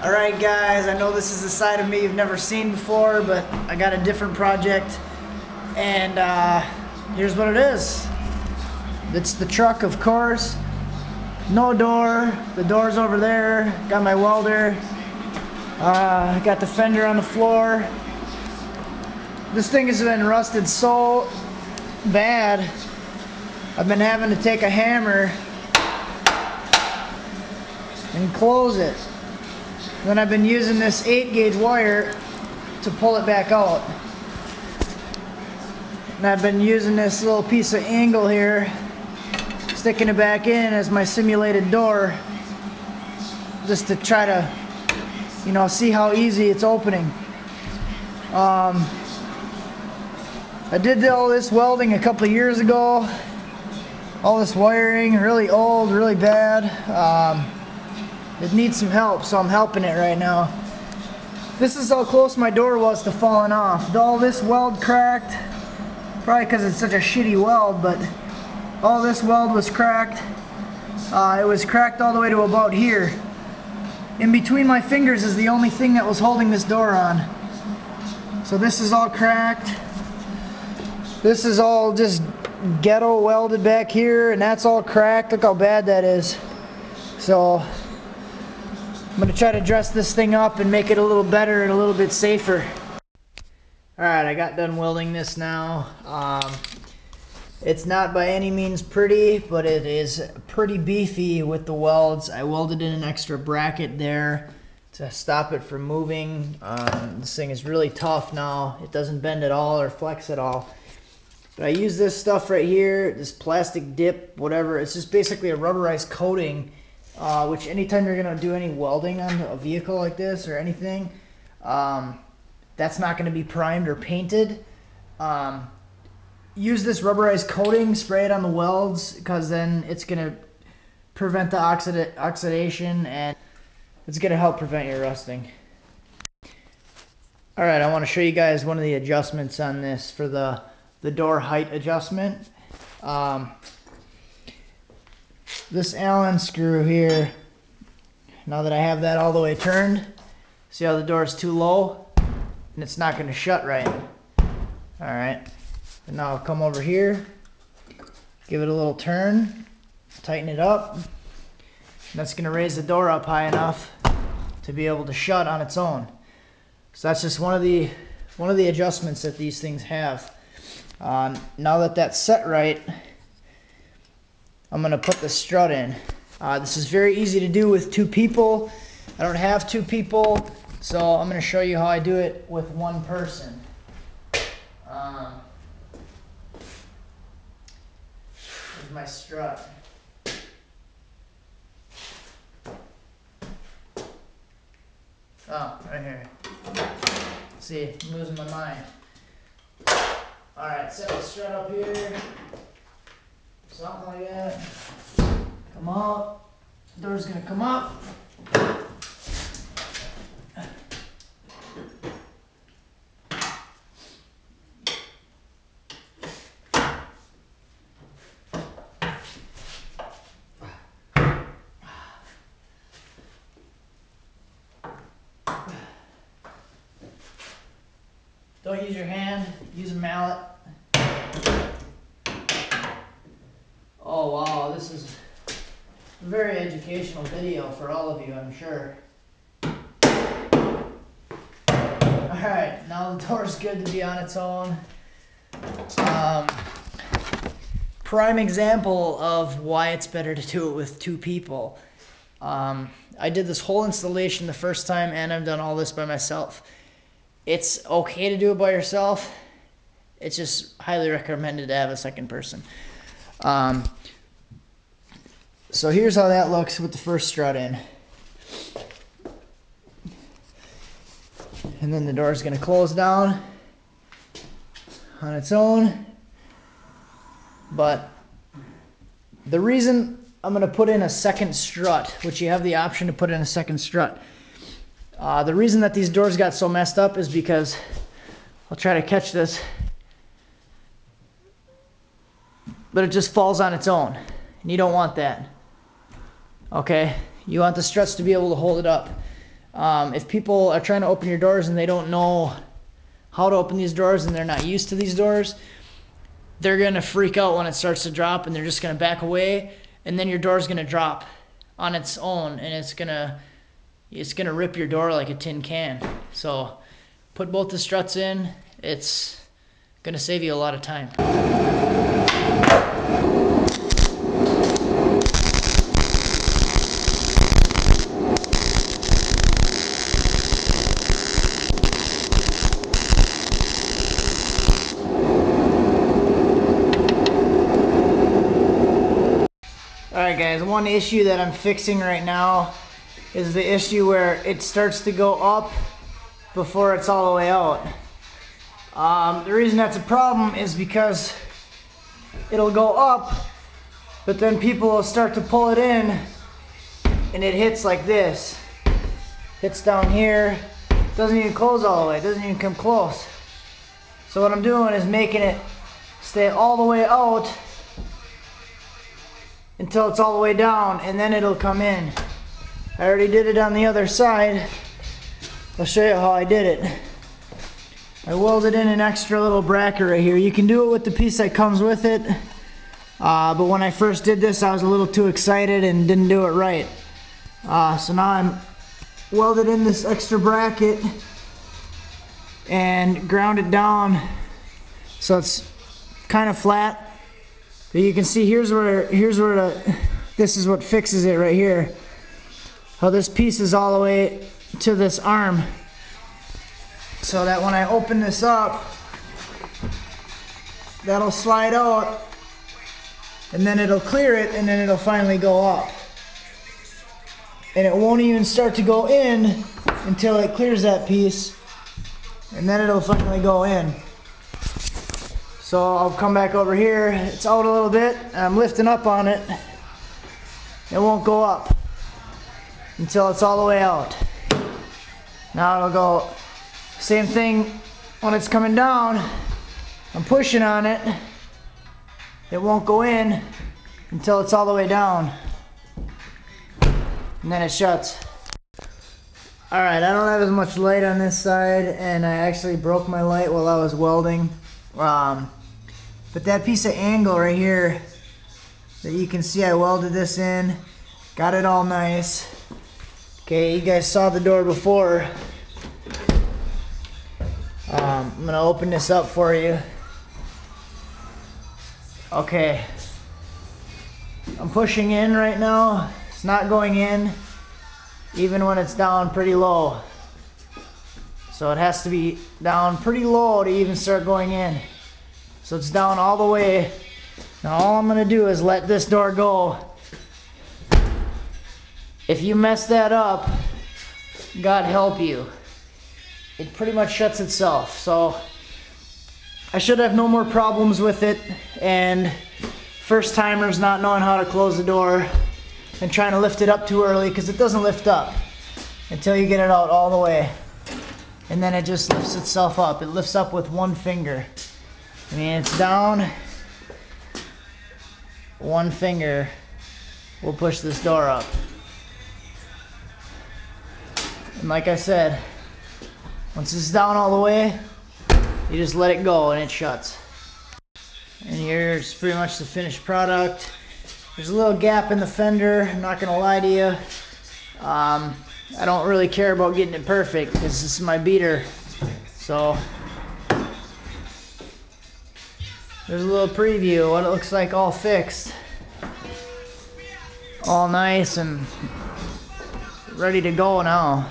Alright guys, I know this is a side of me you've never seen before, but I got a different project, and here's what it is. It's the truck, of course. No door, the door's over there. Got my welder. Got the fender on the floor. This thing has been rusted so bad, I've been having to take a hammer and close it. Then I've been using this 8-gauge wire to pull it back out. And I've been using this little piece of angle here, sticking it back in as my simulated door, just to try to, you know, see how easy it's opening. I did all this welding a couple of years ago. All this wiring, really old, really bad. It needs some help, so I'm helping it right now. This is how close my door was to falling off. All this weld cracked, probably because it's such a shitty weld, but all this weld was cracked. It was cracked all the way to about here. In between my fingers is the only thing that was holding this door on. So this is all cracked. This is all just ghetto welded back here, and that's all cracked. Look how bad that is. So I'm going to try to dress this thing up and make it a little better and a little bit safer. Alright, I got done welding this now. It's not by any means pretty, but it is pretty beefy with the welds. I welded in an extra bracket there to stop it from moving. This thing is really tough now. It doesn't bend at all or flex at all. But I use this stuff right here, this plastic dip, whatever. It's just basically a rubberized coating, which anytime you're going to do any welding on a vehicle like this or anything, that's not going to be primed or painted. Use this rubberized coating, spray it on the welds, because then it's going to prevent the oxidation, and it's going to help prevent your rusting. Alright, I want to show you guys one of the adjustments on this for the door height adjustment. This Allen screw here, now that I have that all the way turned, see how the door is too low and it's not going to shut right. Alright, and now I'll come over here, give it a little turn, tighten it up, and that's going to raise the door up high enough to be able to shut on its own. So that's just one of the adjustments that these things have. Now that that's set right, I'm going to put the strut in. This is very easy to do with 2 people. I don't have 2 people, so I'm going to show you how I do it with 1 person. Here's my strut. Oh, right here. See, I'm losing my mind. Alright, set the strut up here. Something like that. Come up. Door's gonna come up. Don't use your hand, use a mallet. Oh wow, this is a very educational video for all of you, I'm sure. Alright, now the door's good to be on its own. Prime example of why it's better to do it with 2 people. I did this whole installation the first time, and I've done all this by myself. It's okay to do it by yourself. It's just highly recommended to have a second person. So here's how that looks with the first strut in. And then the door is going to close down on its own. But the reason I'm going to put in a second strut, which you have the option to put in a second strut, the reason that these doors got so messed up is because, I'll try to catch this, but it just falls on its own, and you don't want that. Okay, you want the struts to be able to hold it up. If people are trying to open your doors and they don't know how to open these doors and they're not used to these doors, they're gonna freak out when it starts to drop, and they're just gonna back away, and then your door's gonna drop on its own, and it's gonna rip your door like a tin can. So put both the struts in. It's gonna save you a lot of time. Alright guys, one issue that I'm fixing right now is the issue where it starts to go up before it's all the way out. The reason that's a problem is because it'll go up, but then people will start to pull it in and it hits like this. Hits down here, doesn't even close all the way, doesn't even come close. So what I'm doing is making it stay all the way out until it's all the way down, and then it'll come in. I already did it on the other side. I'll show you how I did it. I welded in an extra little bracket right here. You can do it with the piece that comes with it, but when I first did this I was a little too excited and didn't do it right. So now I'm welded in this extra bracket and ground it down so it's kind of flat. But you can see here's where this is what fixes it right here. How this piece is all the way to this arm, so that when I open this up, that'll slide out, and then it'll clear it, and then it'll finally go up. And it won't even start to go in until it clears that piece, and then it'll finally go in. So I'll come back over here, it's out a little bit, and I'm lifting up on it. It won't go up until it's all the way out. Now it'll go, same thing when it's coming down. I'm pushing on it. It won't go in until it's all the way down. And then it shuts. Alright, I don't have as much light on this side, and I actually broke my light while I was welding. But that piece of angle right here that you can see, I welded this in, got it all nice. Okay, you guys saw the door before. I'm gonna open this up for you. Okay, I'm pushing in right now. It's not going in even when it's down pretty low. So it has to be down pretty low to even start going in. So it's down all the way. Now all I'm gonna do is let this door go. If you mess that up, God help you. It pretty much shuts itself. So I should have no more problems with it, and first timers not knowing how to close the door and trying to lift it up too early, because it doesn't lift up until you get it out all the way. And then it just lifts itself up. It lifts up with one finger. I mean, it's down. One finger will push this door up. And like I said, once it's down all the way, you just let it go and it shuts. And here's pretty much the finished product. There's a little gap in the fender, I'm not gonna lie to you. I don't really care about getting it perfect because this is my beater. So there's a little preview of what it looks like all fixed. All nice and ready to go now.